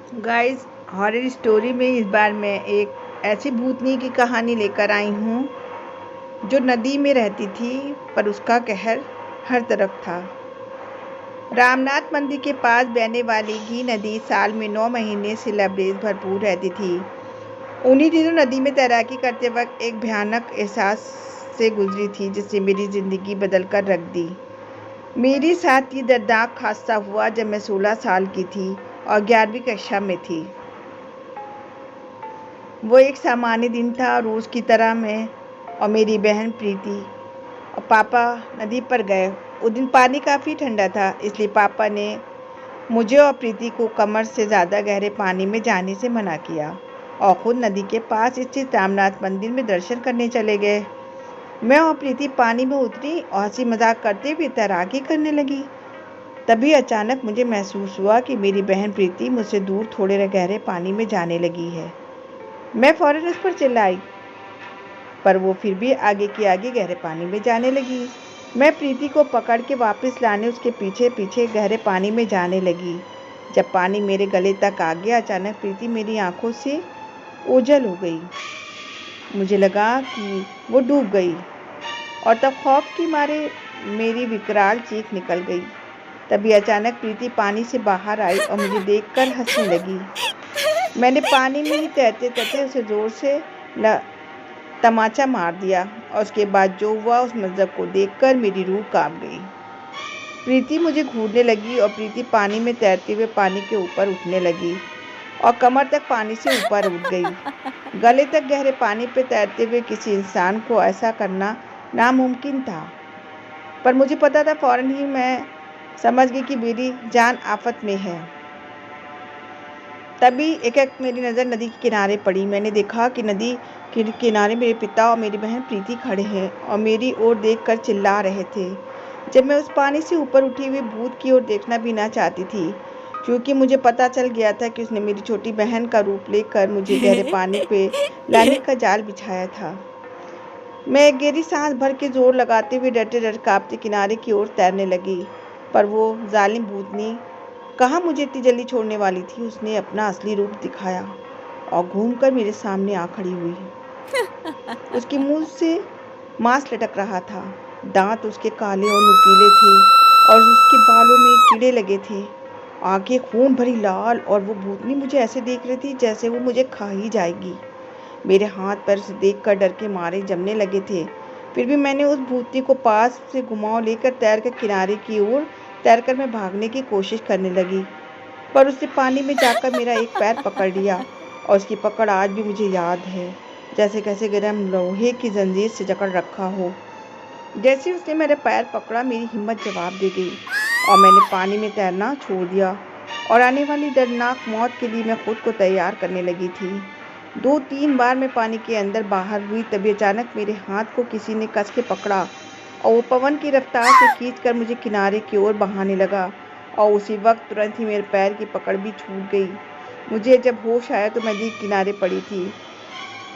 Guys, horror story में इस बार मैं एक ऐसी भूतनी की कहानी लेकर आई हूँ जो नदी में रहती थी, पर उसका कहर हर तरफ था। रामनाथ मंदिर के पास बहने वाली घी नदी साल में 9 महीने से लबरेज भरपूर रहती थी। उन्हीं दिनों नदी में तैराकी करते वक्त एक भयानक एहसास से गुजरी थी, जिसने मेरी ज़िंदगी बदल कर रख दी। मेरे साथ ये दर्दनाक हादसा हुआ जब मैं 16 साल की थी और 11वीं कक्षा में थी। वो एक सामान्य दिन था। रोज़ की तरह मैं और मेरी बहन प्रीति और पापा नदी पर गए। उस दिन पानी काफ़ी ठंडा था, इसलिए पापा ने मुझे और प्रीति को कमर से ज़्यादा गहरे पानी में जाने से मना किया और खुद नदी के पास स्थित रामनाथ मंदिर में दर्शन करने चले गए। मैं और प्रीति पानी में उतरी और हंसी मजाक करते हुए तैराकी करने लगी। तभी अचानक मुझे महसूस हुआ कि मेरी बहन प्रीति मुझसे दूर थोड़े गहरे पानी में जाने लगी है। मैं फौरन उस पर चिल्लाई, पर वो फिर भी आगे की आगे गहरे पानी में जाने लगी। मैं प्रीति को पकड़ के वापस लाने उसके पीछे पीछे गहरे पानी में जाने लगी। जब पानी मेरे गले तक आ गया, अचानक प्रीति मेरी आंखों से ओझल हो गई। मुझे लगा कि वो डूब गई और तब खौफ के मारे मेरी विकराल चीख निकल गई। तभी अचानक प्रीति पानी से बाहर आई और मुझे देखकर हंसने लगी। मैंने पानी में ही तैरते तैरते उसे जोर से तमाचा मार दिया और उसके बाद जो हुआ उस मंजर को देखकर मेरी रूह कांप गई। प्रीति मुझे घूरने लगी और प्रीति पानी में तैरते हुए पानी के ऊपर उठने लगी और कमर तक पानी से ऊपर उठ गई। गले तक गहरे पानी पे तैरते हुए किसी इंसान को ऐसा करना नामुमकिन था, पर मुझे पता था। फौरन ही मैं समझ गई कि मेरी जान आफत में है। तभी एक मेरी नज़र नदी के किनारे पड़ी। मैंने देखा कि नदी के किनारे मेरे पिता और मेरी बहन प्रीति खड़े हैं और मेरी ओर देखकर चिल्ला रहे थे। जब मैं उस पानी से ऊपर उठी हुई भूत की ओर देखना भी ना चाहती थी, क्योंकि मुझे पता चल गया था कि उसने मेरी छोटी बहन का रूप लेकर मुझे गहरे पानी पे लाने का जाल बिछाया था। मैं एक गहरी सांस भर के जोर लगाते हुए डरते डरते कांपते किनारे की ओर तैरने लगी, पर वो जालिम भूतनी कहाँ मुझे इतनी जल्दी छोड़ने वाली थी। उसने अपना असली रूप दिखाया और घूमकर मेरे सामने आ खड़ी हुई। उसके मुंह से मांस लटक रहा था, दांत उसके काले और नुकीले थे और उसके बालों में कीड़े लगे थे। आंखें खून भरी लाल, और वो भूतनी मुझे ऐसे देख रही थी जैसे वो मुझे खा ही जाएगी। मेरे हाथ पैर उसे देखकर डर के मारे जमने लगे थे। फिर भी मैंने उस भूतनी को पास से घुमाव लेकर तैरकर किनारे की ओर तैरकर मैं भागने की कोशिश करने लगी, पर उसने पानी में जाकर मेरा एक पैर पकड़ लिया और उसकी पकड़ आज भी मुझे याद है, जैसे कैसे गर्म लोहे की जंजीर से जकड़ रखा हो। जैसे उसने मेरा पैर पकड़ा, मेरी हिम्मत जवाब दे गई और मैंने पानी में तैरना छोड़ दिया और आने वाली दर्दनाक मौत के लिए मैं खुद को तैयार करने लगी थी। 2-3 बार मैं पानी के अंदर बाहर हुई, तभी अचानक मेरे हाथ को किसी ने कस के पकड़ा और वो पवन की रफ्तार से खींचकर मुझे किनारे की ओर बहाने लगा और उसी वक्त तुरंत ही मेरे पैर की पकड़ भी छूट गई। मुझे जब होश आया तो नदी किनारे पड़ी थी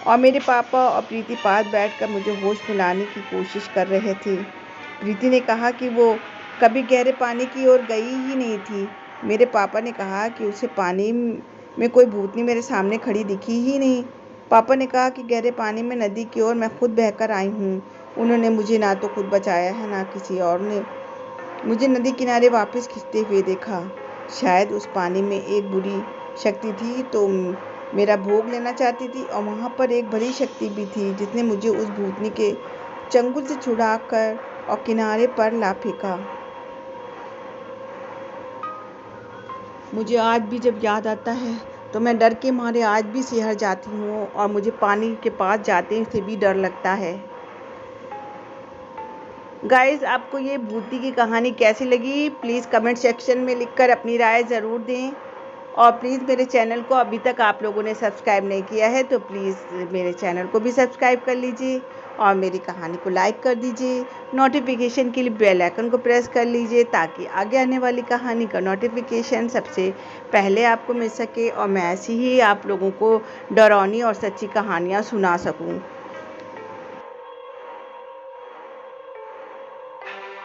और मेरे पापा और प्रीति पास बैठकर मुझे होश में लाने की कोशिश कर रहे थे। प्रीति ने कहा कि वो कभी गहरे पानी की ओर गई ही नहीं थी। मेरे पापा ने कहा कि उसे पानी में कोई भूतनी मेरे सामने खड़ी दिखी ही नहीं। पापा ने कहा कि गहरे पानी में नदी की ओर मैं खुद बहकर आई हूँ। उन्होंने मुझे ना तो खुद बचाया है, ना किसी और ने। मुझे नदी किनारे वापस खींचते हुए देखा। शायद उस पानी में एक बुरी शक्ति थी तो मेरा भोग लेना चाहती थी, और वहाँ पर एक भली शक्ति भी थी जिसने मुझे उस भूतनी के चंगुल से छुड़ाकर और किनारे पर ला फेंका। मुझे आज भी जब याद आता है तो मैं डर के मारे आज भी सिहर जाती हूँ और मुझे पानी के पास जाते से भी डर लगता है। गाइस, आपको ये भूती की कहानी कैसी लगी? प्लीज़ कमेंट सेक्शन में लिखकर अपनी राय ज़रूर दें, और प्लीज़ मेरे चैनल को अभी तक आप लोगों ने सब्सक्राइब नहीं किया है तो प्लीज़ मेरे चैनल को भी सब्सक्राइब कर लीजिए और मेरी कहानी को लाइक कर दीजिए। नोटिफिकेशन के लिए बेल आइकन को प्रेस कर लीजिए ताकि आगे आने वाली कहानी का नोटिफिकेशन सबसे पहले आपको मिल सके और मैं ऐसी ही आप लोगों को डरावनी और सच्ची कहानियाँ सुना सकूँ।